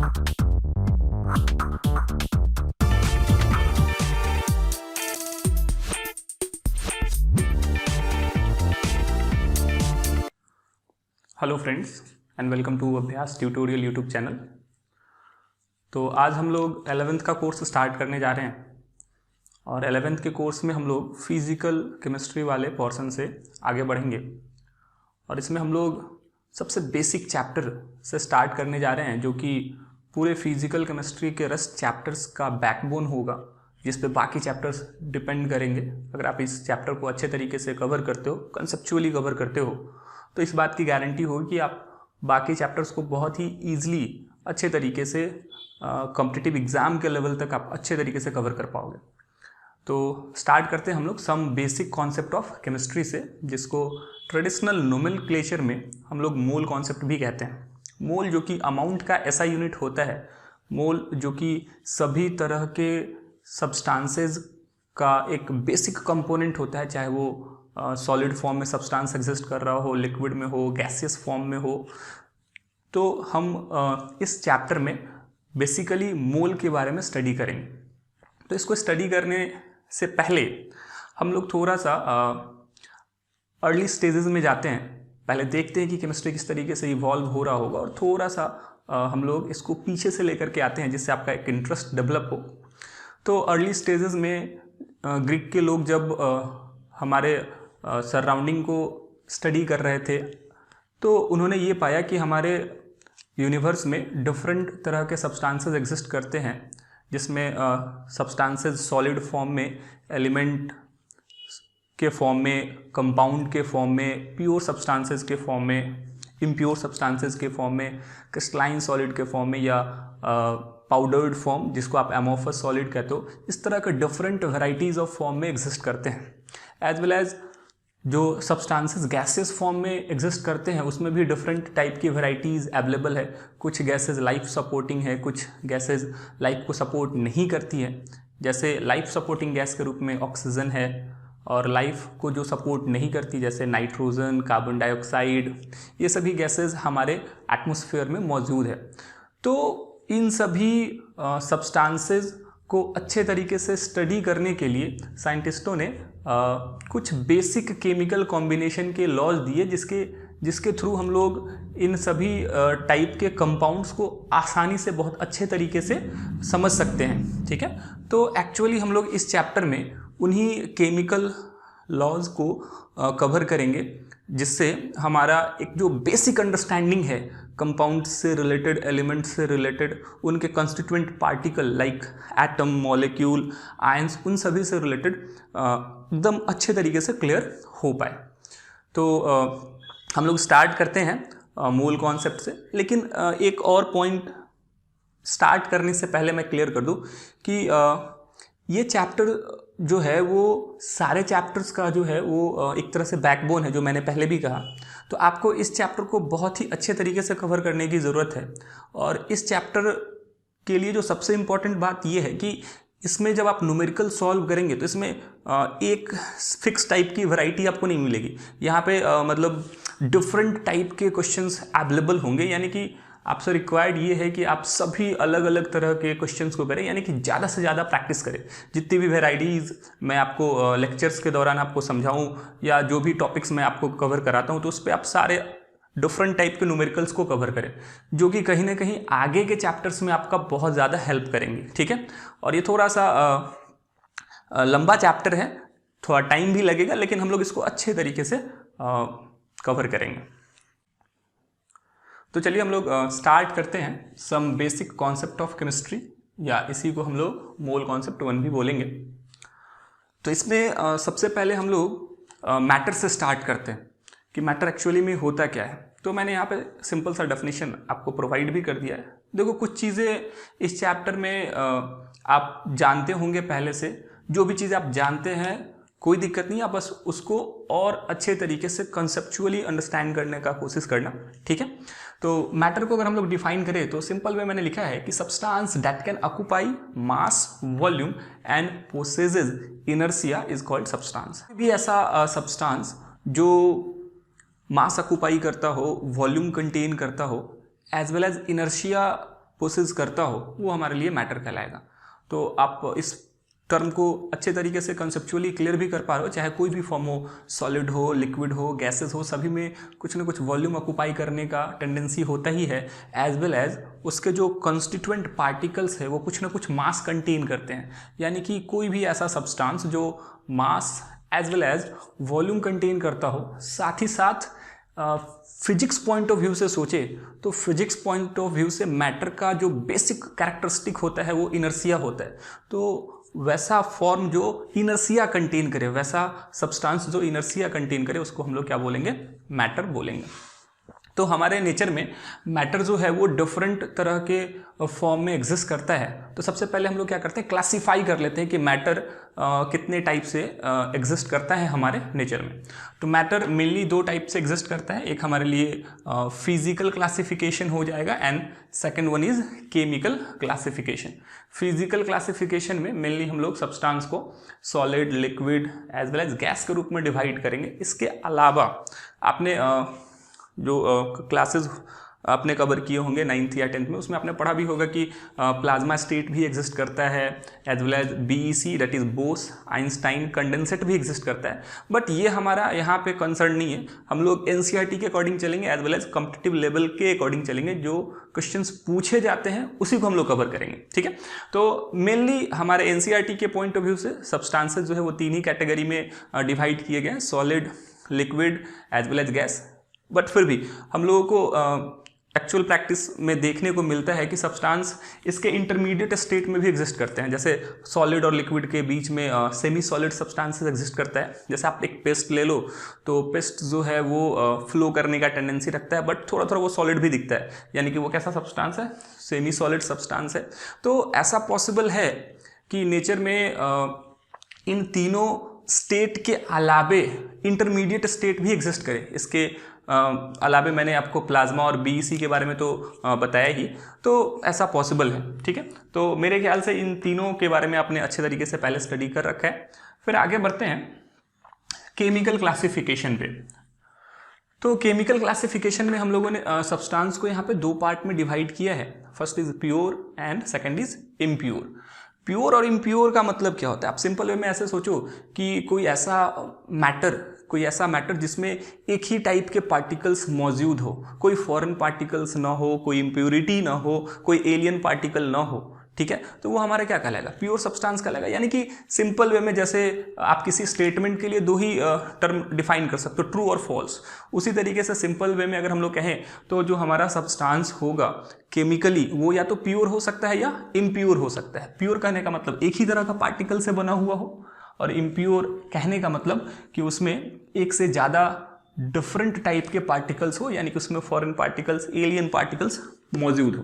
Hello friends and welcome to Abhyas tutorial YouTube channel. तो आज हम लोग 11th का कोर्स स्टार्ट करने जा रहे हैं और 11th के कोर्स में हम लोग फिज़िकल केमिस्ट्री वाले पोर्शन से आगे बढ़ेंगे और इसमें हम लोग सबसे बेसिक चैप्टर से स्टार्ट करने जा रहे हैं जो कि पूरे फिज़िकल केमिस्ट्री के रेस्ट चैप्टर्स का बैकबोन होगा, जिस पे बाकी चैप्टर्स डिपेंड करेंगे। अगर आप इस चैप्टर को अच्छे तरीके से कवर करते हो, कंसेप्चुअली कवर करते हो, तो इस बात की गारंटी होगी कि आप बाकी चैप्टर्स को बहुत ही ईजिली अच्छे तरीके से कॉम्पिटिटिव एग्ज़ाम के लेवल तक आप अच्छे तरीके से कवर कर पाओगे। तो स्टार्ट करते हैं हम लोग some basic concept of chemistry से, जिसको ट्रेडिशनल नोमेनक्लेचर में हम लोग मोल कॉन्सेप्ट भी कहते हैं। मोल जो कि अमाउंट का ऐसा यूनिट होता है, मोल जो कि सभी तरह के सब्सटेंसेस का एक बेसिक कंपोनेंट होता है, चाहे वो सॉलिड फॉर्म में सब्सटेंस एग्जिस्ट कर रहा हो, लिक्विड में हो, गैसियस फॉर्म में हो। तो हम इस चैप्टर में बेसिकली मोल के बारे में स्टडी करेंगे। तो इसको स्टडी करने से पहले हम लोग थोड़ा सा अर्ली स्टेजेस में जाते हैं। पहले देखते हैं कि केमिस्ट्री किस तरीके से इवॉल्व हो रहा होगा और थोड़ा सा हम लोग इसको पीछे से लेकर के आते हैं, जिससे आपका एक इंटरेस्ट डेवलप हो। तो अर्ली स्टेजेस में ग्रीक के लोग जब हमारे सराउंडिंग को स्टडी कर रहे थे तो उन्होंने ये पाया कि हमारे यूनिवर्स में डिफरेंट तरह के सब्सटेंसेस एग्जिस्ट करते हैं, जिसमें सब्सटेंसेस सॉलिड फॉर्म में, एलिमेंट के फॉर्म में, कंपाउंड के फॉर्म में, प्योर सब्सटेंसेस के फॉर्म में, इम्प्योर सब्सटेंसेस के फॉर्म में, क्रिस्टलाइन सॉलिड के फॉर्म में, या पाउडर्ड फॉर्म जिसको आप एमोफस सॉलिड कहते हो। इस तरह के डिफरेंट वेराइटीज़ ऑफ फॉर्म में एग्जिस्ट करते हैं। एज वेल एज जो सब्सटेंसेस गैसेस फॉर्म में एग्जिस्ट करते हैं उसमें भी डिफरेंट टाइप की वेराइटीज़ अवेलेबल है। कुछ गैसेस लाइफ सपोर्टिंग है, कुछ गैसेस लाइफ को सपोर्ट नहीं करती है। जैसे लाइफ सपोर्टिंग गैस के रूप में ऑक्सीजन है, और लाइफ को जो सपोर्ट नहीं करती जैसे नाइट्रोजन, कार्बन डाइऑक्साइड, ये सभी गैसेस हमारे एटमॉस्फेयर में मौजूद है। तो इन सभी सब्सटेंसेस को अच्छे तरीके से स्टडी करने के लिए साइंटिस्टों ने कुछ बेसिक केमिकल कॉम्बिनेशन के लॉज दिए, जिसके थ्रू हम लोग इन सभी टाइप के कंपाउंड्स को आसानी से बहुत अच्छे तरीके से समझ सकते हैं। ठीक है, तो एक्चुअली हम लोग इस चैप्टर में उन्हीं केमिकल लॉज को कवर करेंगे, जिससे हमारा एक जो बेसिक अंडरस्टैंडिंग है कंपाउंड से रिलेटेड, एलिमेंट से रिलेटेड, उनके constituent particle like atom, molecule, ions, उन सभी से रिलेटेड एकदम अच्छे तरीके से क्लियर हो पाए। तो हम लोग स्टार्ट करते हैं मोल कॉन्सेप्ट से। लेकिन एक और पॉइंट स्टार्ट करने से पहले मैं क्लियर कर दूं कि ये चैप्टर जो है वो सारे चैप्टर्स का जो है वो एक तरह से बैकबोन है, जो मैंने पहले भी कहा। तो आपको इस चैप्टर को बहुत ही अच्छे तरीके से कवर करने की ज़रूरत है। और इस चैप्टर के लिए जो सबसे इम्पॉर्टेंट बात ये है कि इसमें जब आप न्यूमेरिकल सॉल्व करेंगे तो इसमें एक फिक्स टाइप की वैरायटी आपको नहीं मिलेगी। यहाँ पे मतलब डिफरेंट टाइप के क्वेश्चंस अवेलेबल होंगे, यानी कि आपसे रिक्वायर्ड ये है कि आप सभी अलग अलग तरह के क्वेश्चंस को करें, यानी कि ज़्यादा से ज़्यादा प्रैक्टिस करें। जितनी भी वेराइटीज़ मैं आपको लेक्चर्स के दौरान आपको समझाऊं या जो भी टॉपिक्स मैं आपको कवर कराता हूं, तो उस पर आप सारे डिफरेंट टाइप के न्यूमेरिकल्स को कवर करें, जो कि कहीं ना कहीं आगे के चैप्टर्स में आपका बहुत ज़्यादा हेल्प करेंगे। ठीक है, और ये थोड़ा सा लंबा चैप्टर है, थोड़ा टाइम भी लगेगा, लेकिन हम लोग इसको अच्छे तरीके से कवर करेंगे। तो चलिए हम लोग स्टार्ट करते हैं some basic concept of chemistry, या इसी को हम लोग मोल कॉन्सेप्ट 1 भी बोलेंगे। तो इसमें सबसे पहले हम लोग मैटर से स्टार्ट करते हैं कि मैटर एक्चुअली में होता क्या है। तो मैंने यहाँ पे सिंपल सा डेफिनेशन आपको प्रोवाइड भी कर दिया है। देखो, कुछ चीज़ें इस चैप्टर में आप जानते होंगे पहले से। जो भी चीज़ आप जानते हैं कोई दिक्कत नहीं, आप बस उसको और अच्छे तरीके से कंसेप्चुअली अंडरस्टैंड करने का कोशिश करना। ठीक है, तो मैटर को अगर हम लोग डिफाइन करें तो सिंपल वे मैंने लिखा है कि substance that can occupy mass, volume and possesses inertia is called substance. भी ऐसा सब्सटेंस जो मास ऑक्यूपाई करता हो, वॉल्यूम कंटेन करता हो, as well as inertia possess करता हो वो हमारे लिए मैटर कहलाएगा। तो आप इस टर्म को अच्छे तरीके से कंसेप्चुअली क्लियर भी कर पा रहे हो, चाहे कोई भी फॉर्म हो, सॉलिड हो, लिक्विड हो, गैसेस हो, सभी में कुछ ना कुछ वॉल्यूम ऑक्यूपाई करने का टेंडेंसी होता ही है, एज वेल एज उसके जो कॉन्स्टिट्यूएंट पार्टिकल्स है वो कुछ ना कुछ मास कंटेन करते हैं। यानी कि कोई भी ऐसा सब्सटेंस जो mass as well as volume contain करता हो, साथ ही साथ फिजिक्स पॉइंट ऑफ व्यू से सोचे तो फिजिक्स पॉइंट ऑफ व्यू से मैटर का जो बेसिक कैरेक्टरिस्टिक होता है वो इनर्सिया होता है। तो वैसा फॉर्म जो इनर्सिया कंटेन करे, वैसा सब्सटेंस जो इनर्सिया कंटेन करे, उसको हम लोग क्या बोलेंगे? मैटर बोलेंगे। तो हमारे नेचर में मैटर जो है वो डिफरेंट तरह के फॉर्म में एग्जिस्ट करता है। तो सबसे पहले हम लोग क्या करते हैं, क्लासीफाई कर लेते हैं कि मैटर कितने टाइप से एग्जिस्ट करता है हमारे नेचर में। तो मैटर मेनली दो टाइप से एग्जिस्ट करता है, एक हमारे लिए फिजिकल क्लासिफिकेशन हो जाएगा and second one is chemical classification. Physical classification में मेनली हम लोग सब्सटेंस को solid, liquid as well as gas के रूप में डिवाइड करेंगे। इसके अलावा आपने जो क्लासेस आपने कवर किए होंगे 9th या 10th में, उसमें आपने पढ़ा भी होगा कि प्लाज्मा स्टेट भी एग्जिस्ट करता है, as well as BEC that is Bose Einstein condensate भी एग्जिस्ट करता है। बट ये हमारा यहाँ पे कंसर्न नहीं है, हम लोग NCERT के अकॉर्डिंग चलेंगे as well as competitive level के अकॉर्डिंग चलेंगे। जो क्वेश्चंस पूछे जाते हैं उसी को हम लोग कवर करेंगे, ठीक है। तो मेनली हमारे NCERT के पॉइंट ऑफ व्यू से सब्सटेंसेस जो है वो तीन ही कैटेगरी में डिवाइड किए गए हैं, solid, liquid as well as gas. But फिर भी हम लोगों को एक्चुअल प्रैक्टिस में देखने को मिलता है कि सब्सटेंस इसके इंटरमीडिएट स्टेट में भी एग्जिस्ट करते हैं। जैसे सॉलिड और लिक्विड के बीच में सेमी सॉलिड सब्सटेंसेस एग्जिस्ट करता है। जैसे आप एक पेस्ट ले लो तो पेस्ट जो है वो फ्लो करने का टेंडेंसी रखता है, बट थोड़ा थोड़ा वो सॉलिड भी दिखता है, यानी कि वो कैसा सब्सटेंस है? सेमी सॉलिड सब्सटेंस है। तो ऐसा पॉसिबल है कि नेचर में इन तीनों स्टेट के अलावे इंटरमीडिएट स्टेट भी एग्जिस्ट करे। इसके अलावे मैंने आपको प्लाज्मा और BEC के बारे में तो बताया ही, तो ऐसा पॉसिबल है, ठीक है। तो मेरे ख्याल से इन तीनों के बारे में आपने अच्छे तरीके से पहले स्टडी कर रखा है। फिर आगे बढ़ते हैं केमिकल क्लासिफिकेशन पे। तो केमिकल क्लासिफिकेशन में हम लोगों ने सब्सटेंस को यहाँ पे दो पार्ट में डिवाइड किया है। First is pure and second is impure. Pure और इम्प्योर का मतलब क्या होता है? आप सिंपल वे में ऐसे सोचो कि कोई ऐसा मैटर जिसमें एक ही टाइप के पार्टिकल्स मौजूद हो, कोई फॉरेन पार्टिकल्स ना हो, कोई इम्प्योरिटी ना हो, कोई एलियन पार्टिकल ना हो, ठीक है। तो वो हमारा क्या कहलाएगा? प्योर सब्सटेंस कहलाएगा। यानी कि सिंपल वे में जैसे आप किसी स्टेटमेंट के लिए दो ही टर्म डिफाइन कर सकते हो, ट्रू और फॉल्स, उसी तरीके से सिंपल वे में अगर हम लोग कहें तो जो हमारा सब्सटेंस होगा केमिकली वो या तो प्योर हो सकता है या इम्प्योर हो सकता है। प्योर कहने का मतलब एक ही तरह का पार्टिकल से बना हुआ हो, और इम्प्योर कहने का मतलब कि उसमें एक से ज़्यादा डिफरेंट टाइप के पार्टिकल्स हो, यानी कि उसमें फॉरेन पार्टिकल्स, एलियन पार्टिकल्स मौजूद हो।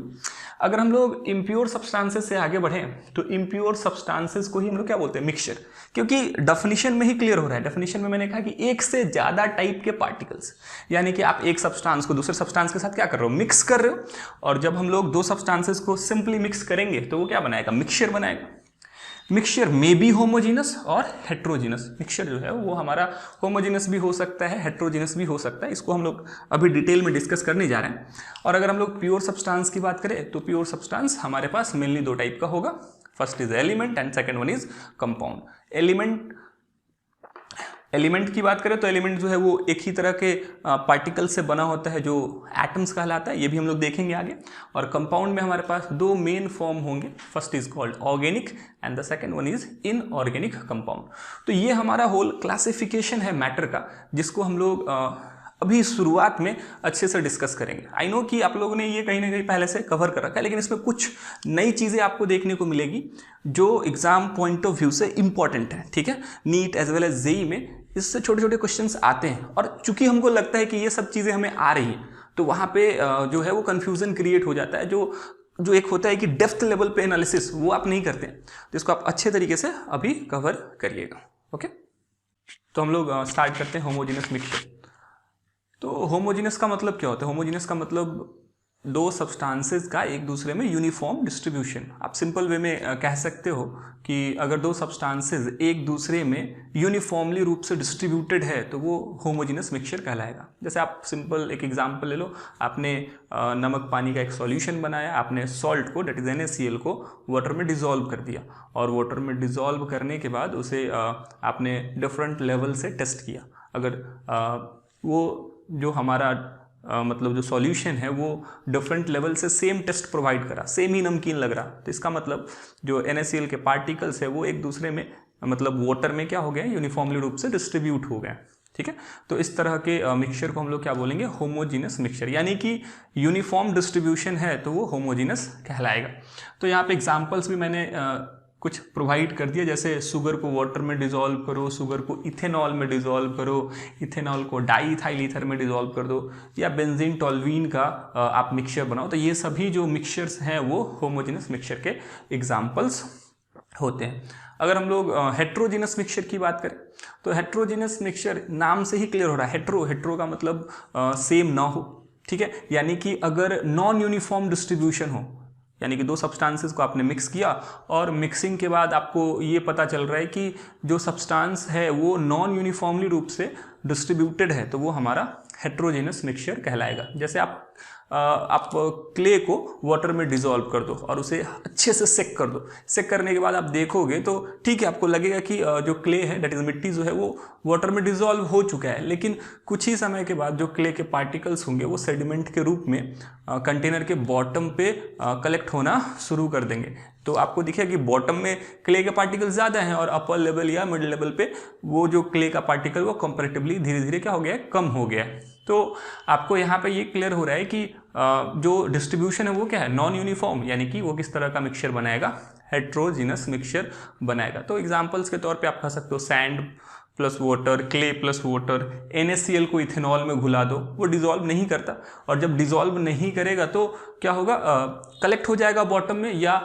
अगर हम लोग इम्प्योर सब्सटेंसेस से आगे बढ़ें तो इम्प्योर सब्सटेंसेस को ही हम लोग क्या बोलते हैं? मिक्सचर। क्योंकि डेफिनेशन में ही क्लियर हो रहा है। डेफिनेशन में मैंने कहा कि एक से ज़्यादा टाइप के पार्टिकल्स, यानी कि आप एक सब्सटेंस को दूसरे सब्सटेंस के साथ क्या कर रहे हो? मिक्स कर रहे हो। और जब हम लोग दो सब्सटेंसेस को सिंपली मिक्स करेंगे तो वो क्या बनाएगा? मिक्सचर बनाएगा। मिक्सचर में बी होमोजीनस और हेट्रोजीनस। मिक्सचर जो है वो हमारा होमोजीनस भी हो सकता है, हेट्रोजीनस भी हो सकता है। इसको हम लोग अभी डिटेल में डिस्कस करने जा रहे हैं। और अगर हम लोग प्योर सब्सटेंस की बात करें तो प्योर सब्सटेंस हमारे पास मेनली दो टाइप का होगा। First is element and second one is compound. Element की बात करें तो एलिमेंट जो है वो एक ही तरह के पार्टिकल से बना होता है जो एटम्स कहलाता है, ये भी हम लोग देखेंगे आगे। और कंपाउंड में हमारे पास दो मेन फॉर्म होंगे। First is called organic and the second one is inorganic compound. तो ये हमारा होल क्लासिफिकेशन है मैटर का, जिसको हम लोग अभी शुरुआत में अच्छे से डिस्कस करेंगे। आई नो कि आप लोगों ने ये कहीं ना कहीं पहले से कवर कर रखा है, लेकिन इसमें कुछ नई चीज़ें आपको देखने को मिलेगी जो एग्जाम पॉइंट ऑफ व्यू से इंपॉर्टेंट है, ठीक है। NEET as well as JEE में इससे छोटे छोटे क्वेश्चंस आते हैं, और चूंकि हमको लगता है कि ये सब चीज़ें हमें आ रही हैं तो वहाँ पे जो है वो कन्फ्यूज़न क्रिएट हो जाता है। जो एक होता है कि डेप्थ लेवल पे एनालिसिस, वो आप नहीं करते हैं, तो इसको आप अच्छे तरीके से अभी कवर करिएगा, ओके। तो हम लोग स्टार्ट करते हैं होमोजीनस मिक्सचर। तो होमोजीनस का मतलब क्या होता है? होमोजीनस का मतलब दो सब्सटेंसेस का एक दूसरे में यूनिफॉर्म डिस्ट्रीब्यूशन। आप सिंपल वे में कह सकते हो कि अगर दो सब्सटेंसेस एक दूसरे में यूनिफॉर्मली रूप से डिस्ट्रीब्यूटेड है तो वो होमोजेनस मिक्सचर कहलाएगा। जैसे आप सिंपल एक एग्जांपल ले लो, आपने नमक पानी का एक सॉल्यूशन बनाया, आपने सॉल्ट को, दैट इज NaCl को वाटर में डिज़ोल्व कर दिया, और वाटर में डिज़ोल्व करने के बाद उसे आपने डिफरेंट लेवल से टेस्ट किया। अगर वो जो हमारा मतलब जो सॉल्यूशन है वो डिफरेंट लेवल से सेम टेस्ट प्रोवाइड करा, सेम ही नमकीन लग रहा, तो इसका मतलब जो NaCl के पार्टिकल्स है वो एक दूसरे में मतलब वाटर में क्या हो गए, यूनिफॉर्मली रूप से डिस्ट्रीब्यूट हो गए। ठीक है, तो इस तरह के मिक्सचर को हम लोग क्या बोलेंगे, होमोजीनस मिक्सचर, यानी कि यूनिफॉर्म डिस्ट्रीब्यूशन है तो वो होमोजीनस कहलाएगा। तो यहाँ पे एग्जाम्पल्स भी मैंने कुछ प्रोवाइड कर दिया, जैसे शुगर को वाटर में डिज़ोल्व करो, शुगर को इथेनॉल में डिज़ोल्व करो, इथेनॉल को डाईइथाइल ईथर में डिज़ोल्व कर दो, या बेंजीन टॉल्यूइन का आप मिक्सचर बनाओ। तो ये सभी जो मिक्सचर्स हैं वो होमोजेनस मिक्सचर के एग्जाम्पल्स होते हैं। अगर हम लोग हेट्रोजीनस मिक्सचर की बात करें तो हेट्रोजीनस मिक्सचर नाम से ही क्लियर हो रहा है, हेट्रो का मतलब सेम ना हो। ठीक है, यानी कि अगर नॉन यूनिफॉर्म डिस्ट्रीब्यूशन हो, यानी कि दो सब्सटेंसेस को आपने मिक्स किया और मिक्सिंग के बाद आपको ये पता चल रहा है कि जो सब्सटेंस है वो नॉन यूनिफॉर्मली रूप से डिस्ट्रीब्यूटेड है, तो वो हमारा हेट्रोजेनस मिक्सचर कहलाएगा। जैसे आप क्ले को वाटर में डिज़ोल्व कर दो और उसे अच्छे से सेक कर दो। सेक करने के बाद आप देखोगे तो ठीक है, आपको लगेगा कि जो क्ले है, दैट इज मिट्टी जो है, वो वाटर में डिज़ोल्व हो चुका है, लेकिन कुछ ही समय के बाद जो क्ले के पार्टिकल्स होंगे वो सेडिमेंट के रूप में कंटेनर के बॉटम पे कलेक्ट होना शुरू कर देंगे। तो आपको दिखेगा कि बॉटम में क्ले के पार्टिकल ज़्यादा हैं और अपर लेवल या मिड लेवल पे वो जो क्ले का पार्टिकल वो कंपैरेटिवली धीरे धीरे क्या हो गया है, कम हो गया है। तो आपको यहाँ पे ये क्लियर हो रहा है कि जो डिस्ट्रीब्यूशन है वो क्या है, नॉन यूनिफॉर्म, यानी कि वो किस तरह का मिक्सचर बनाएगा, हेट्रोजीनस मिक्सचर बनाएगा। तो एग्जांपल्स के तौर पे आप कह सकते हो sand plus water, clay plus water, NaCl को इथेनॉल में घुला दो, वो डिज़ोल्व नहीं करता, और जब डिज़ोल्व नहीं करेगा तो क्या होगा, कलेक्ट हो जाएगा बॉटम में या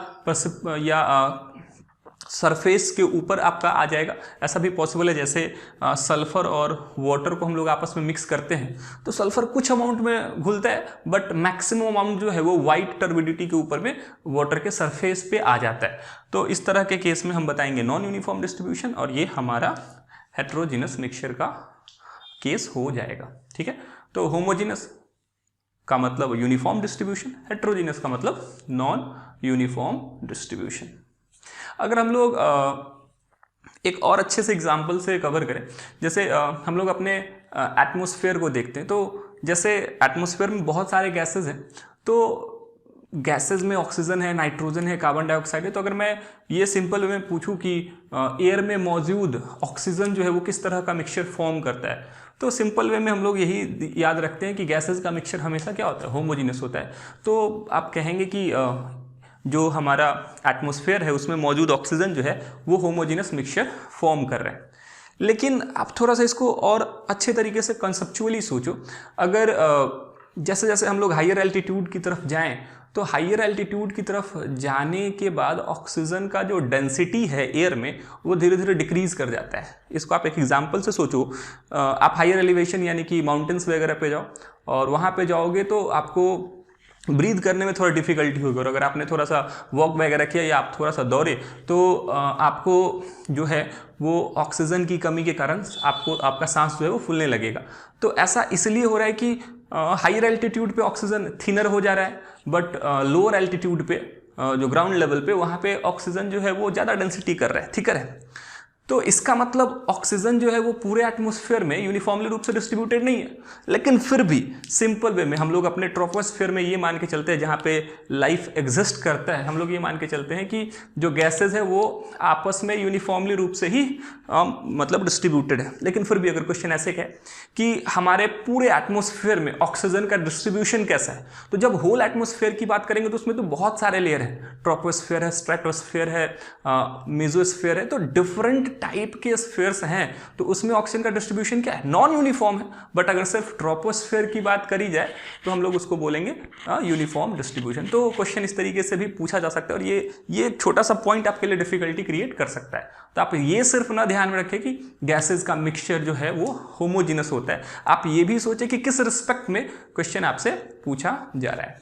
सरफेस के ऊपर आपका आ जाएगा। ऐसा भी पॉसिबल है, जैसे सल्फर और वाटर को हम लोग आपस में मिक्स करते हैं तो सल्फर कुछ अमाउंट में घुलता है, बट मैक्सिमम अमाउंट जो है वो वाइट टर्बिडिटी के ऊपर में वाटर के सरफेस पे आ जाता है। तो इस तरह के केस में हम बताएंगे नॉन यूनिफॉर्म डिस्ट्रीब्यूशन, और ये हमारा हेट्रोजीनस मिक्सचर का केस हो जाएगा। ठीक है, तो होमोजीनस का मतलब यूनिफॉर्म डिस्ट्रीब्यूशन, हेट्रोजीनस का मतलब नॉन यूनिफॉर्म डिस्ट्रीब्यूशन। अगर हम लोग एक और अच्छे से एग्जाम्पल से कवर करें, जैसे हम लोग अपने एटमॉस्फेयर को देखते हैं, तो जैसे एटमॉस्फेयर में बहुत सारे गैसेज हैं, तो गैसेज में ऑक्सीजन है, नाइट्रोजन है, कार्बन डाइऑक्साइड है। तो अगर मैं ये सिंपल वे में पूछूं कि एयर में मौजूद ऑक्सीजन जो है वो किस तरह का मिक्सचर फॉर्म करता है, तो सिंपल वे में हम लोग यही याद रखते हैं कि गैसेज का मिक्सचर हमेशा क्या होता है, होमोजीनस होता है। तो आप कहेंगे कि जो हमारा एटमॉस्फेयर है उसमें मौजूद ऑक्सीजन जो है वो होमोजीनस मिक्सचर फॉर्म कर रहा है। लेकिन आप थोड़ा सा इसको और अच्छे तरीके से कंसेप्चुअली सोचो। अगर जैसे जैसे हम लोग हायर एल्टीट्यूड की तरफ जाएं, तो हायर एल्टीट्यूड की तरफ जाने के बाद ऑक्सीजन का जो डेंसिटी है एयर में वो धीरे धीरे डिक्रीज कर जाता है। इसको आप एक एग्जांपल से सोचो। आप हायर एलिवेशन यानी कि माउंटेन्स वगैरह पे जाओ, और वहाँ पे जाओगे तो आपको ब्रीथ करने में थोड़ा डिफिकल्टी होगी, और अगर आपने थोड़ा सा वॉक वगैरह किया या आप थोड़ा सा दौड़े तो आपको जो है वो ऑक्सीजन की कमी के कारण आपका सांस जो है वो फूलने लगेगा। तो ऐसा इसलिए हो रहा है कि हायर एल्टीट्यूड पे ऑक्सीजन थिनर हो जा रहा है, बट लोअर एल्टीट्यूड पे जो ग्राउंड लेवल पे वहाँ पे ऑक्सीजन जो है वो ज़्यादा डेंसिटी कर रहा है, थिकर है। तो इसका मतलब ऑक्सीजन जो है वो पूरे एटमॉस्फेयर में यूनिफॉर्मली रूप से डिस्ट्रीब्यूटेड नहीं है, लेकिन फिर भी सिंपल वे में हम लोग अपने ट्रोपोस्फेयर में ये मान के चलते हैं, जहाँ पे लाइफ एग्जिस्ट करता है, हम लोग ये मान के चलते हैं कि जो गैसेज है वो आपस में यूनिफॉर्मली रूप से ही मतलब डिस्ट्रीब्यूटेड है। लेकिन फिर भी अगर क्वेश्चन ऐसे है कि हमारे पूरे एटमॉस्फेयर में ऑक्सीजन का डिस्ट्रीब्यूशन कैसा है, तो जब होल एटमॉस्फेयर की बात करेंगे तो उसमें तो बहुत सारे लेयर हैं, ट्रोपोस्फेयर है, स्ट्रेटोस्फेयर है, मेसोस्फेयर है, तो डिफरेंट टाइप के स्फीयर्स हैं। तो उसमें ऑक्सीजन का डिस्ट्रीब्यूशन क्या है, नॉन यूनिफॉर्म है। बट अगर सिर्फ ट्रोपोस्फेयर की बात करी जाए तो हम लोग उसको बोलेंगे यूनिफॉर्म डिस्ट्रीब्यूशन। तो क्वेश्चन इस तरीके से भी पूछा जा सकता है, और ये छोटा सा पॉइंट आपके लिए डिफिकल्टी क्रिएट कर सकता है। तो आप ये सिर्फ ना ध्यान में रखें कि गैसेज का मिक्सचर जो है वो होमोजीनस होता है, आप ये भी सोचें कि किस रिस्पेक्ट में क्वेश्चन आपसे पूछा जा रहा है।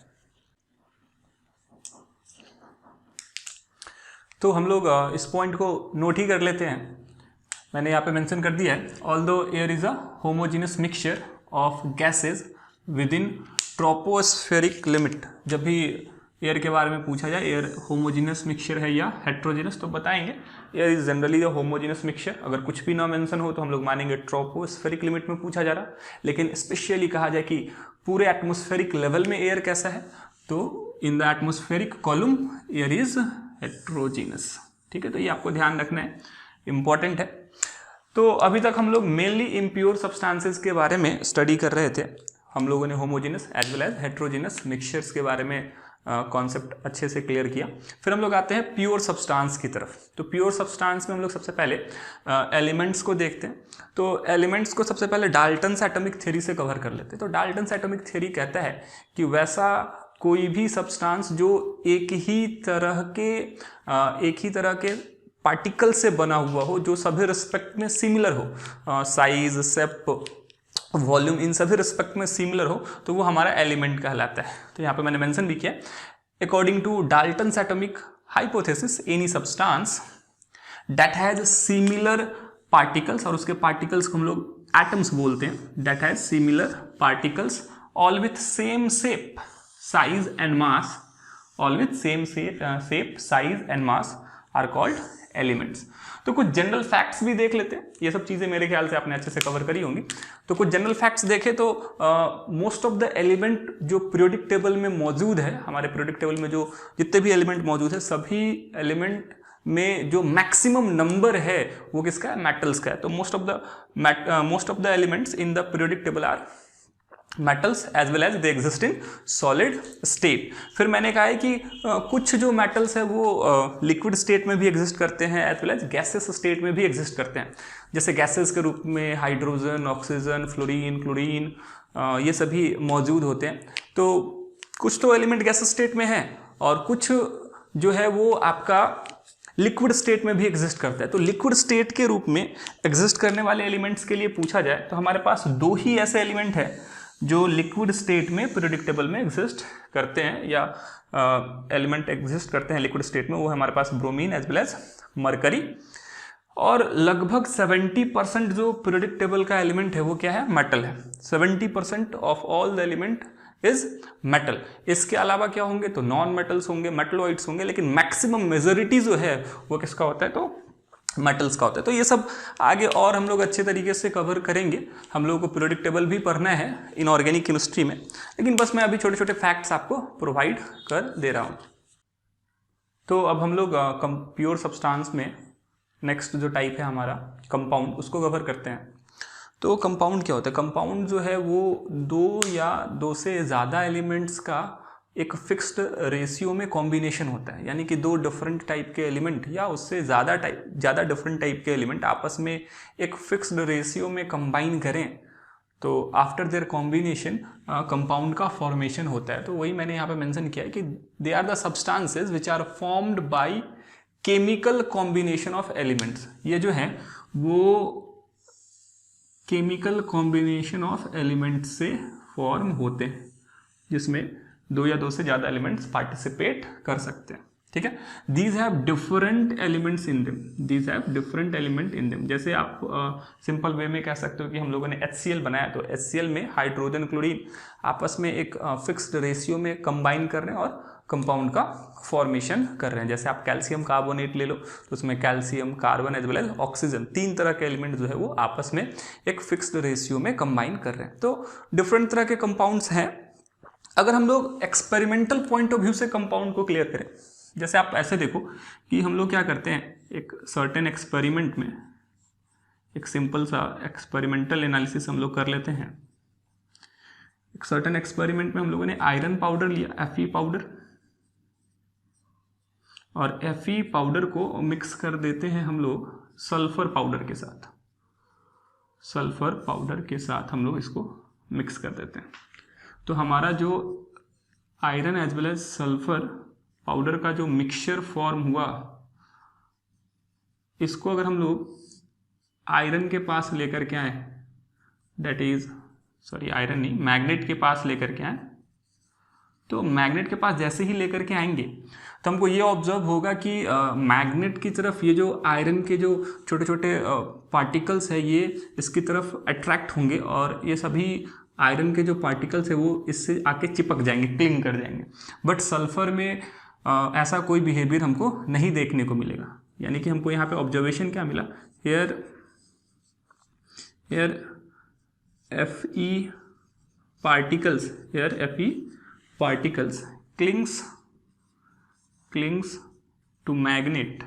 तो हम लोग इस पॉइंट को नोट ही कर लेते हैं। मैंने यहाँ पे मेंशन कर दिया है, although air is a homogeneous mixture of gases with in tropospheric limit. जब भी एयर के बारे में पूछा जाए, एयर होमोजेनियस मिक्सचर है या हेट्रोजेनस, तो बताएंगे air is generally a homogeneous mixture. अगर कुछ भी ना मेंशन हो तो हम लोग मानेंगे ट्रोपोस्फेरिक लिमिट में पूछा जा रहा। लेकिन स्पेशली कहा जाए कि पूरे एटमॉस्फेरिक लेवल में एयर कैसा है, तो in the atmospheric column air is heterogeneous. ठीक है, तो ये आपको ध्यान रखना है, इंपॉर्टेंट है। तो अभी तक हम लोग मेनली इम्प्योर सब्सटेंसेस के बारे में स्टडी कर रहे थे। हम लोगों ने homogeneous as well as heterogeneous mixtures के बारे में कॉन्सेप्ट अच्छे से क्लियर किया। फिर हम लोग आते हैं प्योर सब्सटेंस की तरफ। तो प्योर सब्सटेंस में हम लोग सबसे पहले एलिमेंट्स को देखते हैं। तो एलिमेंट्स को सबसे पहले डाल्टन्स एटॉमिक थ्योरी से कवर कर लेते हैं। तो डाल्टन्स एटॉमिक थ्योरी कहता है कि वैसा कोई भी सब्सटेंस जो एक ही तरह के पार्टिकल से बना हुआ हो, जो सभी रिस्पेक्ट में सिमिलर हो, साइज, शेप, वॉल्यूम, इन सभी रिस्पेक्ट में सिमिलर हो, तो वो हमारा एलिमेंट कहलाता है। तो यहाँ पे मैंने मेंशन भी किया, according to Dalton's atomic hypothesis, any substance that has similar particles, और उसके पार्टिकल्स को हम लोग एटम्स बोलते हैं, that has similar particles all with same shape, size and mass, all with same shape, size and mass are called elements. तो कुछ general facts भी देख लेते हैं। ये सब चीज़ें मेरे ख्याल से आपने अच्छे से कवर करी होंगी। तो कुछ जनरल फैक्ट्स देखें तो मोस्ट ऑफ द एलिमेंट जो पीरियोडिक टेबल में मौजूद है, हमारे पीरियोडिक टेबल में जो जितने भी एलिमेंट मौजूद है, सभी एलिमेंट में जो मैक्सिमम नंबर है वो किसका है? मेटल्स का है। तो most of the elements in the periodic table are metals as well as they exist in solid state. फिर मैंने कहा है कि कुछ जो मेटल्स है वो लिक्विड स्टेट में भी एग्जिस्ट करते हैं, as well as gases state में भी एग्जिस्ट करते हैं। जैसे गैसेस के रूप में हाइड्रोजन, ऑक्सीजन, फ्लोरीन, क्लोरीन, ये सभी मौजूद होते हैं। तो कुछ तो एलिमेंट गैस स्टेट में है और कुछ जो है वो आपका लिक्विड स्टेट में भी एग्जिस्ट करता है। तो लिक्विड स्टेट के रूप में एग्जिस्ट करने वाले एलिमेंट्स के लिए पूछा जाए तो हमारे पास दो ही ऐसे एलिमेंट है जो लिक्विड स्टेट में पीरियोडिक टेबल में एग्जिस्ट करते हैं, या एलिमेंट एग्जिस्ट करते हैं लिक्विड स्टेट में। वो है हमारे पास bromine as well as mercury. और लगभग 70% जो पीरियोडिक टेबल का एलिमेंट है वो क्या है? मेटल है। 70% of all the element is metal. इसके अलावा क्या होंगे? तो नॉन मेटल्स होंगे, मेटलॉइड्स होंगे, लेकिन मैक्सिमम मेजोरिटी जो है वो किसका होता है? तो मेटल्स का होता है। तो ये सब आगे और हम लोग अच्छे तरीके से कवर करेंगे। हम लोगों को पीरियोडिक टेबल भी पढ़ना है इनऑर्गेनिक केमिस्ट्री में, लेकिन बस मैं अभी छोटे छोटे फैक्ट्स आपको प्रोवाइड कर दे रहा हूँ। तो अब हम लोग प्योर सब्सटेंस में नेक्स्ट जो टाइप है हमारा कंपाउंड, उसको कवर करते हैं। तो कंपाउंड क्या होता है? कंपाउंड जो है वो दो या दो से ज़्यादा एलिमेंट्स का एक फिक्स्ड रेशियो में कॉम्बिनेशन होता है। यानी कि दो डिफरेंट टाइप के एलिमेंट या उससे ज़्यादा डिफरेंट टाइप के एलिमेंट आपस में एक फिक्स्ड रेशियो में कंबाइन करें तो आफ्टर देयर कॉम्बिनेशन कंपाउंड का फॉर्मेशन होता है। तो वही मैंने यहाँ पे मेंशन किया है कि they are the substances which are formed by chemical combination of elements. ये जो है वो केमिकल कॉम्बिनेशन ऑफ एलिमेंट्स से फॉर्म होते हैं, जिसमें दो या दो से ज़्यादा एलिमेंट्स पार्टिसिपेट कर सकते हैं। ठीक है, these have different elements in them, these have different element in them. जैसे आप सिंपल वे में कह सकते हो कि हम लोगों ने HCl बनाया, तो HCl में हाइड्रोजन, क्लोरीन आपस में एक फिक्स्ड रेशियो में कंबाइन कर रहे हैं और कंपाउंड का फॉर्मेशन कर रहे हैं। जैसे आप कैल्शियम कार्बोनेट ले लो तो उसमें calcium, carbon as well as oxygen, तीन तरह के एलिमेंट जो है वो आपस में एक फिक्स्ड रेशियो में कंबाइन कर रहे हैं। तो डिफरेंट तरह के कंपाउंड्स हैं। अगर हम लोग एक्सपेरिमेंटल पॉइंट ऑफ व्यू से कंपाउंड को क्लियर करें, जैसे आप ऐसे देखो कि हम लोग क्या करते हैं, एक सर्टेन एक्सपेरिमेंट में एक सिंपल सा एक्सपेरिमेंटल एनालिसिस हम लोग कर लेते हैं। एक सर्टेन एक्सपेरिमेंट में हम लोगों ने आयरन पाउडर लिया, Fe पाउडर, और Fe पाउडर को मिक्स कर देते हैं हम लोग सल्फर पाउडर के साथ। सल्फर पाउडर के साथ हम लोग इसको मिक्स कर देते हैं। तो हमारा जो iron as well as sulphur powder का जो मिक्सचर फॉर्म हुआ, इसको अगर हम लोग आयरन के पास लेकर के आए, दैट इज आयरन नहीं, मैग्नेट के पास लेकर के आए, तो मैग्नेट के पास जैसे ही लेकर के आएंगे तो हमको ये ऑब्जर्व होगा कि मैग्नेट की तरफ ये जो आयरन के जो छोटे छोटे पार्टिकल्स है ये इसकी तरफ अट्रैक्ट होंगे और ये सभी आयरन के जो पार्टिकल्स है वो इससे आके चिपक जाएंगे, क्लिंग कर जाएंगे। बट सल्फर में ऐसा कोई बिहेवियर हमको नहीं देखने को मिलेगा। यानी कि हमको यहाँ पे ऑब्जर्वेशन क्या मिला, hair Fe particles, here Fe particles clings to magnet,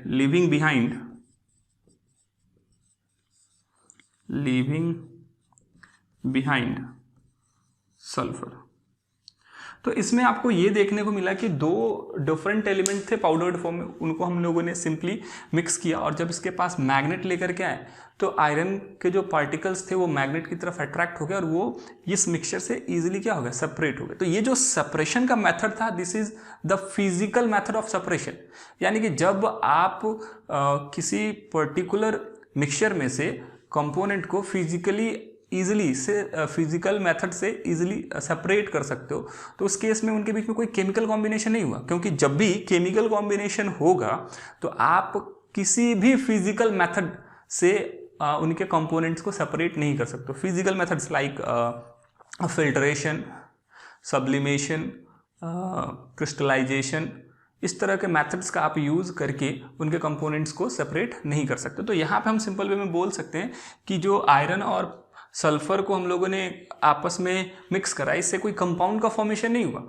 leaving behind sulfur। तो इसमें आपको ये देखने को मिला कि दो डिफरेंट एलिमेंट थे पाउडर्ड फॉर्म में, उनको हम लोगों ने सिंपली मिक्स किया और जब इसके पास मैग्नेट लेकर के आए तो आयरन के जो पार्टिकल्स थे वो मैग्नेट की तरफ अट्रैक्ट हो गए और वो इस मिक्सचर से इजीली क्या हो गया, सेपरेट हो गए। तो ये जो सेपरेशन का मेथड था, this is the physical method of separation. यानी कि जब आप किसी पर्टिकुलर मिक्सचर में से कंपोनेंट को फिजिकल मेथड से इजीली सेपरेट कर सकते हो, तो उस केस में उनके बीच में कोई केमिकल कॉम्बिनेशन नहीं हुआ, क्योंकि जब भी केमिकल कॉम्बिनेशन होगा तो आप किसी भी फिजिकल मेथड से उनके कंपोनेंट्स को सेपरेट नहीं कर सकते। Physical methods like filtration, sublimation, crystallisation, इस तरह के मेथड्स का आप यूज़ करके उनके कंपोनेंट्स को सेपरेट नहीं कर सकते। तो यहाँ पे हम सिंपल वे में बोल सकते हैं कि जो आयरन और सल्फर को हम लोगों ने आपस में मिक्स करा, इससे कोई कंपाउंड का फॉर्मेशन नहीं हुआ,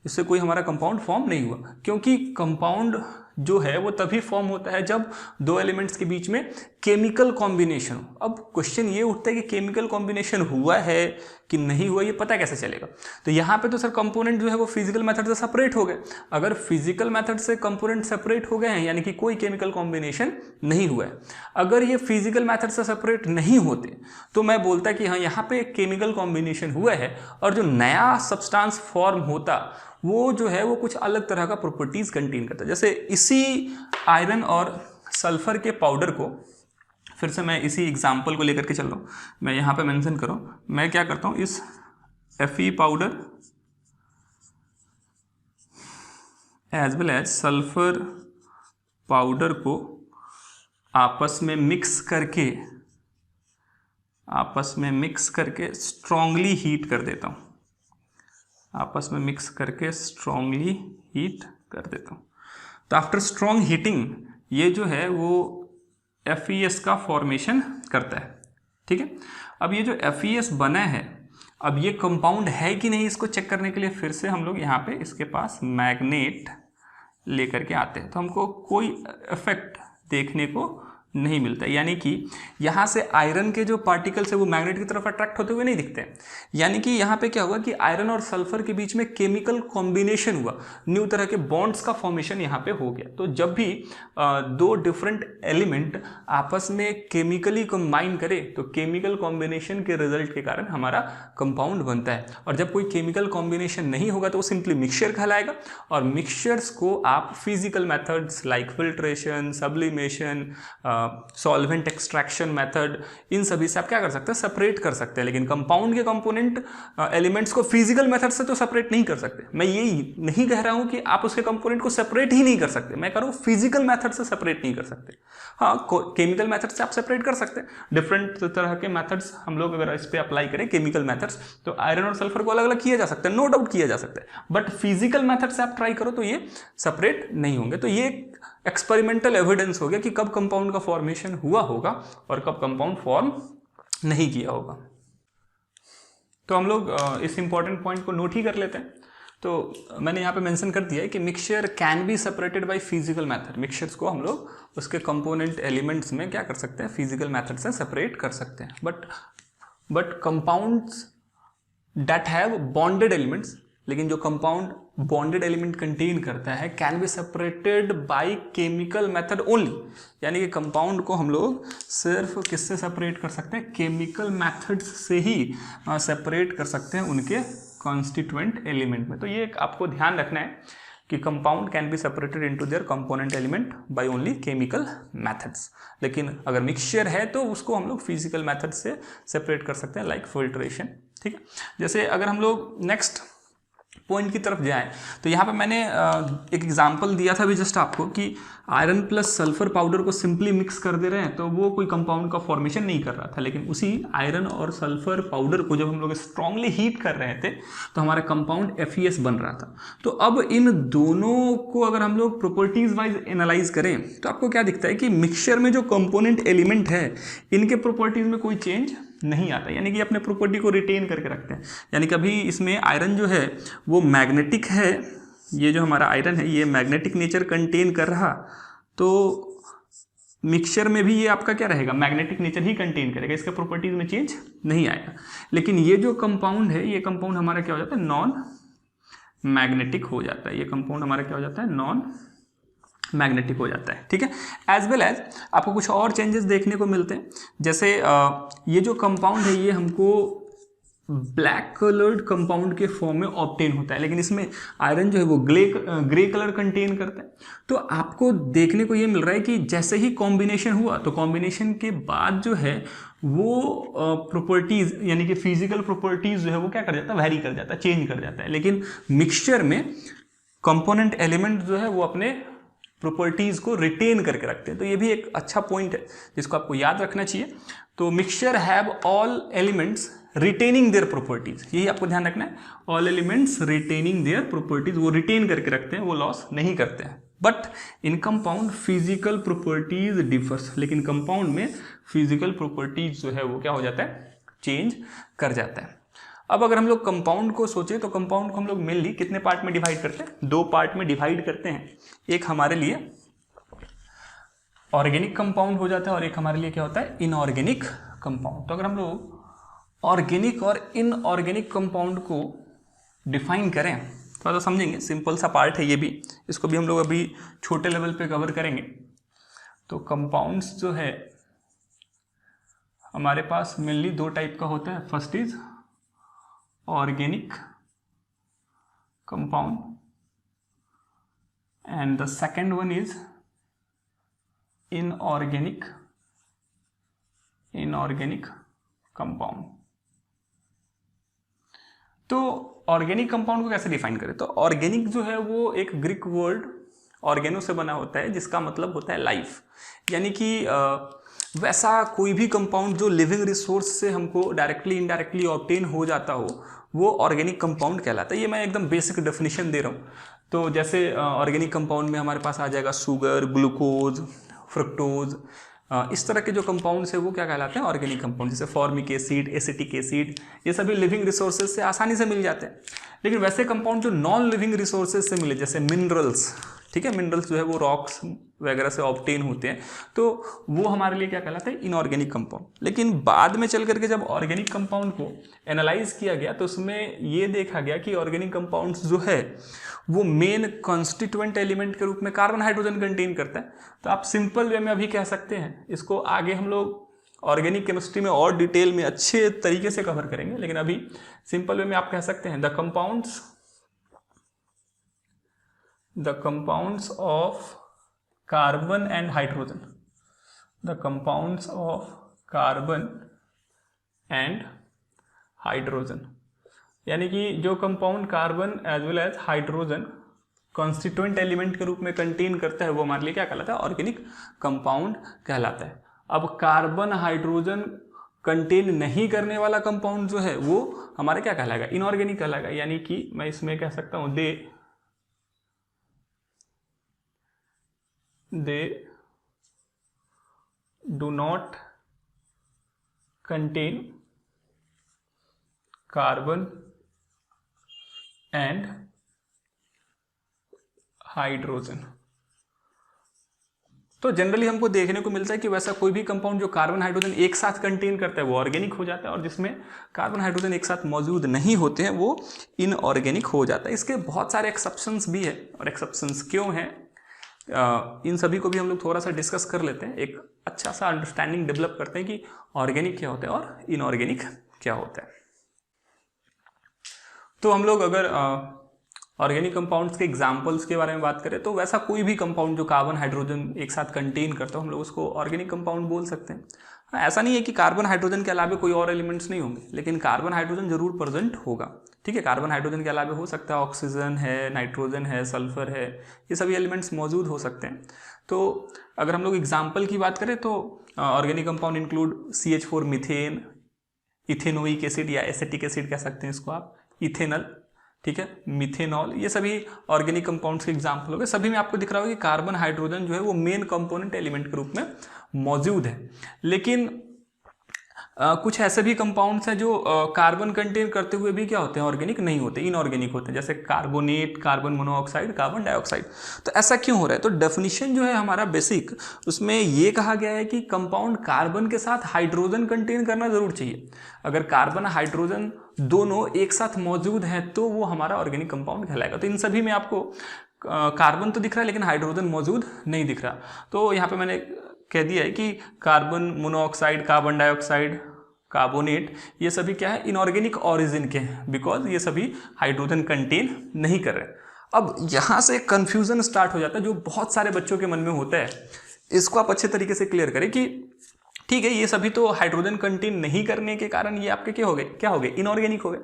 इससे कोई हमारा कंपाउंड फॉर्म नहीं हुआ, क्योंकि कंपाउंड जो है वो तभी फॉर्म होता है जब दो एलिमेंट्स के बीच में केमिकल कॉम्बिनेशन हो। अब क्वेश्चन ये उठता है कि केमिकल कॉम्बिनेशन हुआ है कि नहीं हुआ, ये पता कैसे चलेगा। तो यहाँ पे तो सर कंपोनेंट जो है वो फिजिकल मेथड से सेपरेट हो गए। अगर फिजिकल मेथड से कंपोनेंट सेपरेट हो गए हैं यानी कि कोई केमिकल कॉम्बिनेशन नहीं हुआ है। अगर ये फिजिकल मेथड से सेपरेट नहीं होते तो मैं बोलता कि हाँ यहाँ पे केमिकल कॉम्बिनेशन हुआ है और जो नया सब्सटेंस फॉर्म होता वो जो है वो कुछ अलग तरह का प्रॉपर्टीज कंटेन करता है। जैसे इसी आयरन और सल्फर के पाउडर को, फिर से मैं इसी एग्जांपल को लेकर के चल रहा हूँ, मैं यहाँ पे मेंशन करूँ, मैं क्या करता हूँ, इस Fe powder as well as sulphur powder को आपस में मिक्स करके स्ट्रांगली हीट कर देता हूँ, तो आफ्टर स्ट्रॉन्ग हीटिंग ये जो है वो FeS का फॉर्मेशन करता है। ठीक है, अब ये जो FeS बना है, अब ये कंपाउंड है कि नहीं इसको चेक करने के लिए फिर से हम लोग यहाँ पे इसके पास मैग्नेट लेकर के आते हैं, तो हमको कोई इफेक्ट देखने को नहीं मिलता। यानी कि यहाँ से आयरन के जो पार्टिकल्स है वो मैग्नेट की तरफ अट्रैक्ट होते हुए नहीं दिखते। यानी कि यहाँ पे क्या हुआ कि आयरन और सल्फर के बीच में केमिकल कॉम्बिनेशन हुआ, न्यू तरह के बॉन्ड्स का फॉर्मेशन यहाँ पे हो गया। तो जब भी दो डिफरेंट एलिमेंट आपस में केमिकली कंबाइन करे तो केमिकल कॉम्बिनेशन के रिजल्ट के कारण हमारा कंपाउंड बनता है। और जब कोई केमिकल कॉम्बिनेशन नहीं होगा तो वो सिंपली मिक्सचर कहलाएगा। और मिक्सचर्स को आप physical methods like filtration, sublimation, solvent extraction method, इन सभी से आप क्या कर सकते हैं, सेपरेट कर सकते हैं। लेकिन कंपाउंड के कंपोनेंट एलिमेंट्स को फिजिकल मेथड से तो सेपरेट नहीं कर सकते। मैं ये नहीं कह रहा हूं कि आप उसके कंपोनेंट को सेपरेट ही नहीं कर सकते, मैं कह रहा हूं फिजिकल मेथड से सेपरेट नहीं कर सकते। हाँ, केमिकल मेथड से आप सेपरेट कर सकते हैं। डिफरेंट तरह के मेथड्स हम लोग अगर इस पर अप्लाई करें केमिकल मेथड्स, तो आयरन और सल्फर को अलग अलग किया जा सकता है, नो डाउट किया जा सकता है। बट फिजिकल मेथड से आप ट्राई करो तो ये सेपरेट नहीं होंगे। तो ये एक्सपेरिमेंटल एविडेंस हो गया कि कब कंपाउंड का फॉर्मेशन हुआ होगा और कब कंपाउंड फॉर्म नहीं किया होगा। तो हम लोग इस इंपॉर्टेंट पॉइंट को नोट ही कर लेते हैं। तो मैंने यहाँ पे मेंशन कर दिया है कि mixture can be separated by physical method. Mixtures को हम लोग उसके कंपोनेंट एलिमेंट्स में क्या कर सकते हैं, फिजिकल मेथड से सेपरेट कर सकते हैं। But compounds that have bonded elements, लेकिन जो कंपाउंड बॉन्डेड एलिमेंट कंटेन करता है can be separated by chemical method only. यानी कि कंपाउंड को हम लोग सिर्फ किससे सेपरेट कर सकते हैं, केमिकल मेथड्स से ही सेपरेट कर सकते हैं उनके कॉन्स्टिट्यूएंट एलिमेंट में। तो ये आपको ध्यान रखना है कि compound can be separated into their component element by only chemical methods, लेकिन अगर मिक्सचर है तो उसको हम लोग फिजिकल मेथड से सेपरेट कर सकते हैं, लाइक फिल्ट्रेशन। ठीक है, जैसे अगर हम लोग नेक्स्ट पॉइंट की तरफ जाएं तो यहाँ पे मैंने एक एग्जांपल दिया था अभी जस्ट आपको कि आयरन प्लस सल्फर पाउडर को सिंपली मिक्स कर दे रहे हैं तो वो कोई कंपाउंड का फॉर्मेशन नहीं कर रहा था, लेकिन उसी आयरन और सल्फर पाउडर को जब हम लोग स्ट्रांगली हीट कर रहे थे तो हमारा कंपाउंड FeS बन रहा था। तो अब इन दोनों को अगर हम लोग प्रॉपर्टीज वाइज एनालाइज करें तो आपको क्या दिखता है कि मिक्सचर में जो कंपोनेंट एलिमेंट है इनके प्रॉपर्टीज में कोई चेंज नहीं आता, यानी कि अपने प्रॉपर्टी को रिटेन करके रखते हैं। यानी कि अभी इसमें आयरन जो है वो मैग्नेटिक है, ये जो हमारा आयरन है ये मैग्नेटिक नेचर कंटेन कर रहा, तो मिक्सचर में भी ये आपका क्या रहेगा, मैग्नेटिक नेचर ही कंटेन करेगा, इसके प्रॉपर्टीज में चेंज नहीं आएगा। लेकिन ये जो कंपाउंड है ये कंपाउंड हमारा क्या हो जाता है, नॉन मैग्नेटिक हो जाता है। ये कंपाउंड हमारा क्या हो जाता है, नॉन मैग्नेटिक हो जाता है। ठीक है, एज वेल एज आपको कुछ और चेंजेस देखने को मिलते हैं, जैसे ये जो कंपाउंड है ये हमको ब्लैक कलर्ड कंपाउंड के फॉर्म में ऑब्टेन होता है, लेकिन इसमें आयरन जो है वो ग्रे कलर कंटेन करता है। तो आपको देखने को ये मिल रहा है कि जैसे ही कॉम्बिनेशन हुआ तो कॉम्बिनेशन के बाद जो है वो प्रॉपर्टीज यानी कि फिजिकल प्रॉपर्टीज जो है वो क्या कर जाता है, वैरी कर जाता है, चेंज कर जाता है। लेकिन मिक्सचर में कंपोनेंट एलिमेंट जो है वो अपने प्रॉपर्टीज को रिटेन करके रखते हैं। तो ये भी एक अच्छा पॉइंट है जिसको आपको याद रखना चाहिए। तो mixture have all elements retaining their properties, यही आपको ध्यान रखना है, all elements retaining their properties, वो रिटेन करके रखते हैं, वो लॉस नहीं करते हैं। But in compound physical properties differs, लेकिन कंपाउंड में फिजिकल प्रॉपर्टीज जो है वो क्या हो जाता है, चेंज कर जाता है। अब अगर हम लोग कंपाउंड को सोचें तो कंपाउंड को हम लोग मेनली कितने पार्ट में डिवाइड करते हैं, दो पार्ट में डिवाइड करते हैं। एक हमारे लिए ऑर्गेनिक कंपाउंड हो जाता है और एक हमारे लिए क्या होता है, इनऑर्गेनिक कंपाउंड। तो अगर हम लोग ऑर्गेनिक और इनऑर्गेनिक कंपाउंड को डिफाइन करें थोड़ा सा समझेंगे, सिंपल सा पार्ट है ये भी, इसको भी हम लोग अभी छोटे लेवल पे कवर करेंगे। तो कंपाउंड्स जो है हमारे पास मेनली दो टाइप का होता है, first is organic compound and the second one is inorganic compound. तो ऑर्गेनिक कंपाउंड को कैसे डिफाइन करें, तो ऑर्गेनिक जो है वो एक ग्रीक वर्ड ऑर्गेनो से बना होता है जिसका मतलब होता है लाइफ, यानी कि वैसा कोई भी कंपाउंड जो लिविंग रिसोर्स से हमको डायरेक्टली इनडायरेक्टली ऑब्टेन हो जाता हो वो ऑर्गेनिक कंपाउंड कहलाता है। ये मैं एकदम बेसिक डेफिनेशन दे रहा हूँ। तो जैसे ऑर्गेनिक कंपाउंड में हमारे पास आ जाएगा शुगर, ग्लूकोज, फ्रुक्टोज, इस तरह के जो कंपाउंड्स है वो क्या कहलाते हैं, ऑर्गेनिक कंपाउंड। जैसे फॉर्मिक एसिड, एसिटिक एसिड, ये सभी लिविंग रिसोर्सेज से आसानी से मिल जाते हैं। लेकिन वैसे कंपाउंड जो नॉन लिविंग रिसोर्सेज से मिले, जैसे मिनरल्स, ठीक है, मिनरल्स जो है वो रॉक्स वगैरह से ऑब्टेन होते हैं, तो वो हमारे लिए क्या कहलाता है, इनऑर्गेनिक कंपाउंड। लेकिन बाद में चल करके जब ऑर्गेनिक कंपाउंड को एनालाइज किया गया तो उसमें ये देखा गया कि ऑर्गेनिक कंपाउंड्स जो है वो मेन कॉन्स्टिट्यूएंट एलिमेंट के रूप में कार्बन हाइड्रोजन कंटेन करता है। तो आप सिंपल वे में अभी कह सकते हैं, इसको आगे हम लोग ऑर्गेनिक केमिस्ट्री में और डिटेल में अच्छे तरीके से कवर करेंगे, लेकिन अभी सिंपल वे में आप कह सकते हैं the compounds of carbon and hydrogen, the compounds of carbon and hydrogen, यानी कि जो compound carbon as well as hydrogen constituent element के रूप में कंटेन करता है वो हमारे लिए क्या कहलाता है, ऑर्गेनिक कंपाउंड कहलाता है। अब कार्बन हाइड्रोजन कंटेन नहीं करने वाला कंपाउंड जो है वो हमारे क्या कहलाएगा, इनऑर्गेनिक कहलाएगा। यानी कि मैं इसमें कह सकता हूं they do not contain carbon and hydrogen। तो जनरली हमको देखने को मिलता है कि वैसा कोई भी कंपाउंड जो कार्बन हाइड्रोजन एक साथ कंटेन करता है वो ऑर्गेनिक हो जाता है, और जिसमें कार्बन हाइड्रोजन एक साथ मौजूद नहीं होते हैं वो इनऑर्गेनिक हो जाता है। इसके बहुत सारे एक्सेप्शंस भी है, और एक्सेप्शंस क्यों हैं इन सभी को भी हम लोग थोड़ा सा डिस्कस कर लेते हैं, एक अच्छा सा अंडरस्टैंडिंग डेवलप करते हैं कि ऑर्गेनिक क्या होता है और इनऑर्गेनिक क्या होता है। तो हम लोग अगर ऑर्गेनिक कंपाउंड्स के एग्जांपल्स के बारे में बात करें तो वैसा कोई भी कंपाउंड जो कार्बन हाइड्रोजन एक साथ कंटेन करता हो हम लोग उसको ऑर्गेनिक कंपाउंड बोल सकते हैं। हाँ, ऐसा नहीं है कि कार्बन हाइड्रोजन के अलावा कोई और एलिमेंट्स नहीं होंगे, लेकिन कार्बन हाइड्रोजन जरूर प्रेजेंट होगा। ठीक है, कार्बन हाइड्रोजन के अलावा हो सकता है ऑक्सीजन है, नाइट्रोजन है, सल्फर है, ये सभी एलिमेंट्स मौजूद हो सकते हैं। तो अगर हम लोग एग्जाम्पल की बात करें तो organic compound include CH4 methane, ethanoic acid या एसिटिक एसिड कह सकते हैं इसको आप, इथेनल, ठीक है, मिथेनॉल, ये सभी ऑर्गेनिक कंपाउंड्स के एग्जाम्पल हो गए। सभी में आपको दिख रहा होगा कि कार्बन हाइड्रोजन जो है वो मेन कंपोनेंट एलिमेंट के रूप में मौजूद है। लेकिन कुछ ऐसे भी कंपाउंड्स हैं जो कार्बन कंटेन करते हुए भी क्या होते हैं, ऑर्गेनिक नहीं होते, इनऑर्गेनिक होते हैं, जैसे carbonate, carbon monoxide, carbon dioxide. तो ऐसा क्यों हो रहा है? तो डेफिनेशन जो है हमारा बेसिक, उसमें ये कहा गया है कि कंपाउंड कार्बन के साथ हाइड्रोजन कंटेन करना जरूर चाहिए। अगर कार्बन हाइड्रोजन दोनों एक साथ मौजूद हैं तो वो हमारा ऑर्गेनिक कंपाउंड कहलाएगा। तो इन सभी में आपको कार्बन तो दिख रहा है लेकिन हाइड्रोजन मौजूद नहीं दिख रहा। तो यहाँ पे मैंने कह दिया है कि carbon monoxide, carbon dioxide, carbonate, ये सभी क्या है, इनऑर्गेनिक ऑरिजिन के हैं, बिकॉज ये सभी हाइड्रोजन कंटेन नहीं कर रहे। अब यहाँ से कंफ्यूजन स्टार्ट हो जाता है जो बहुत सारे बच्चों के मन में होता है। इसको आप अच्छे तरीके से क्लियर करें कि ठीक है, ये सभी तो हाइड्रोजन कंटेन नहीं करने के कारण ये आपके क्या हो गए, इनऑर्गेनिक हो गए।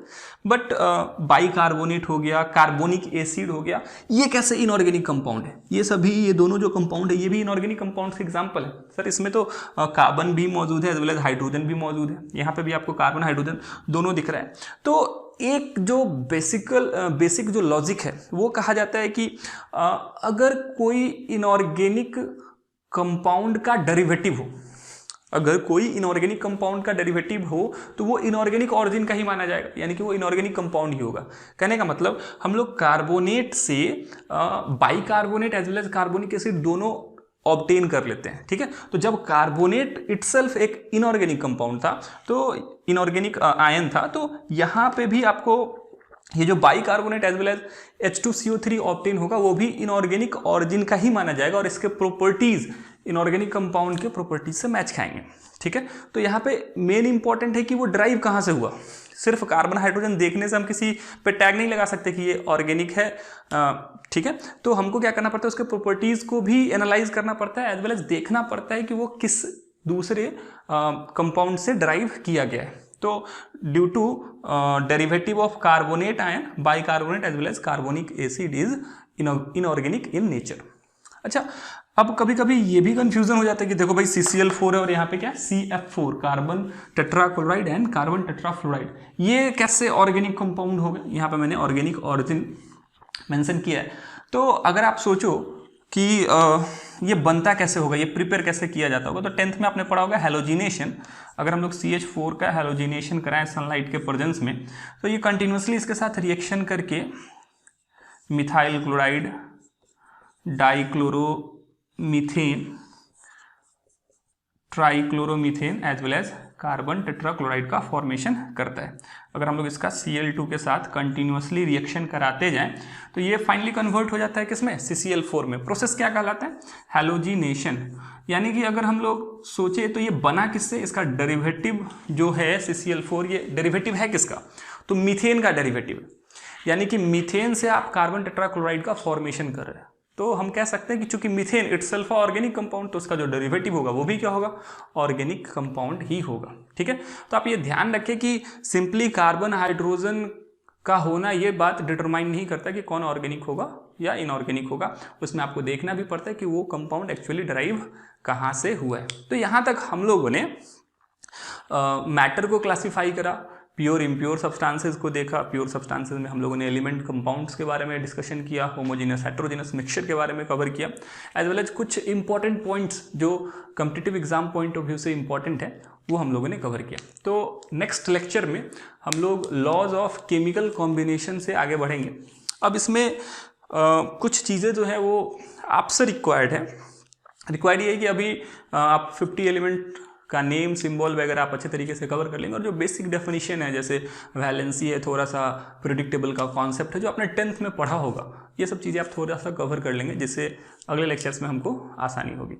बट बाइकार्बोनेट हो गया, कार्बोनिक एसिड हो गया, ये कैसे इनऑर्गेनिक कंपाउंड है? ये सभी, ये दोनों जो कंपाउंड है ये भी इनऑर्गेनिक कंपाउंड्स के एग्जांपल है। सर इसमें तो कार्बन भी मौजूद है एज वेल एज हाइड्रोजन भी मौजूद है। यहाँ पे भी आपको कार्बन हाइड्रोजन दोनों दिख रहा है। तो एक जो बेसिक जो लॉजिक है वो कहा जाता है कि अगर कोई इनऑर्गेनिक कंपाउंड का डेरिवेटिव हो, अगर कोई इनऑर्गेनिक कंपाउंड का डेरिवेटिव हो तो वो इनऑर्गेनिक ऑरिजिन का ही माना जाएगा, यानी कि वो इनऑर्गेनिक कंपाउंड ही होगा। कहने का मतलब हम लोग कार्बोनेट से bicarbonate as well as carbonic acid दोनों ऑब्टेन कर लेते हैं। ठीक है, तो जब कार्बोनेट इटसेल्फ एक इनऑर्गेनिक कंपाउंड था, तो इनऑर्गेनिक आयन था, तो यहाँ पे भी आपको ये जो bicarbonate as well as H2CO3 obtain होगा वो भी इनऑर्गेनिक ऑरिजिन का ही माना जाएगा और इसके प्रॉपर्टीज इनऑर्गेनिक कंपाउंड के प्रॉपर्टीज से मैच खाएंगे। ठीक है, तो यहाँ पे मेन इंपॉर्टेंट है कि वो ड्राइव कहाँ से हुआ। सिर्फ कार्बन हाइड्रोजन देखने से हम किसी पे टैग नहीं लगा सकते कि ये ऑर्गेनिक है। ठीक है, तो हमको क्या करना पड़ता है, उसके प्रॉपर्टीज को भी एनालाइज करना पड़ता है एज वेल एज देखना पड़ता है कि वो किस दूसरे कंपाउंड से ड्राइव किया गया है। तो due to derivative of carbonate ion, bicarbonate as well as carbonic acid is inorganic in nature. अच्छा, अब कभी कभी ये भी कंफ्यूजन हो जाता है कि देखो भाई CCl4 है और यहाँ पे क्या CF4, carbon tetrachloride and carbon tetrafluoride, ये कैसे ऑर्गेनिक कंपाउंड हो गए? यहाँ पे मैंने ऑर्गेनिक ऑरिजिन मेंशन किया है। तो अगर आप सोचो कि ये बनता कैसे होगा, ये प्रिपेयर कैसे किया जाता होगा, तो 10th में आपने पढ़ा होगा हैलोजिनेशन। अगर हम लोग CH4 का हैलोजिनेशन कराएं सनलाइट के प्रेजेंस में, तो ये कंटिन्यूसली इसके साथ रिएक्शन करके methyl chloride, dichloromethane, trichloromethane as well as carbon tetrachloride का फॉर्मेशन करता है। अगर हम लोग इसका Cl2 के साथ कंटिन्यूसली रिएक्शन कराते जाएं तो ये फाइनली कन्वर्ट हो जाता है किसमें, CCl4 में। प्रोसेस क्या कहलाता है, हैलोजिनेशन। यानी कि अगर हम लोग सोचे तो ये बना किससे, इसका डेरिवेटिव जो है CCl4, ये डेरिवेटिव है किसका, तो मीथेन का डेरिवेटिव है। यानी कि मीथेन से आप कार्बन टेट्राक्लोराइड का फॉर्मेशन कर रहे हैं। तो हम कह सकते हैं कि चूंकि मीथेन इटसेल्फ ऑर्गेनिक कंपाउंड, तो उसका जो डेरिवेटिव होगा वो भी क्या होगा, ऑर्गेनिक कंपाउंड ही होगा। ठीक है, तो आप ये ध्यान रखें कि सिंपली कार्बन हाइड्रोजन का होना ये बात डिटरमाइन नहीं करता कि कौन ऑर्गेनिक होगा या इनऑर्गेनिक होगा। उसमें आपको देखना भी पड़ता है कि वो कंपाउंड एक्चुअली ड्राइव कहाँ से हुआ है। तो यहाँ तक हम लोगों ने मैटर को क्लासीफाई करा, प्योर इम्प्योर सब्सटेंसेस को देखा। प्योर सब्सटेंसेस में हम लोगों ने एलिमेंट कंपाउंड्स के बारे में डिस्कशन किया, होमोजेनियस हेटेरोजेनियस मिक्सचर के बारे में कवर किया, एज वेल एज कुछ इंपॉर्टेंट पॉइंट्स जो competitive exam point of view से इंपॉर्टेंट है वो हम लोगों ने कवर किया। तो नेक्स्ट लेक्चर में हम लोग लॉज ऑफ केमिकल कॉम्बिनेशन से आगे बढ़ेंगे। अब इसमें कुछ चीज़ें जो है वो आपसे रिक्वायर्ड है। रिक्वायर्ड ये है कि अभी आप 50 एलिमेंट का नेम, सिंबल वगैरह आप अच्छे तरीके से कवर कर लेंगे, और जो बेसिक डेफिनेशन है जैसे वैलेंसी है, थोड़ा सा प्रेडिक्टेबल का कॉन्सेप्ट है जो आपने 10th में पढ़ा होगा, ये सब चीज़ें आप थोड़ा सा कवर कर लेंगे, जिससे अगले लेक्चर्स में हमको आसानी होगी।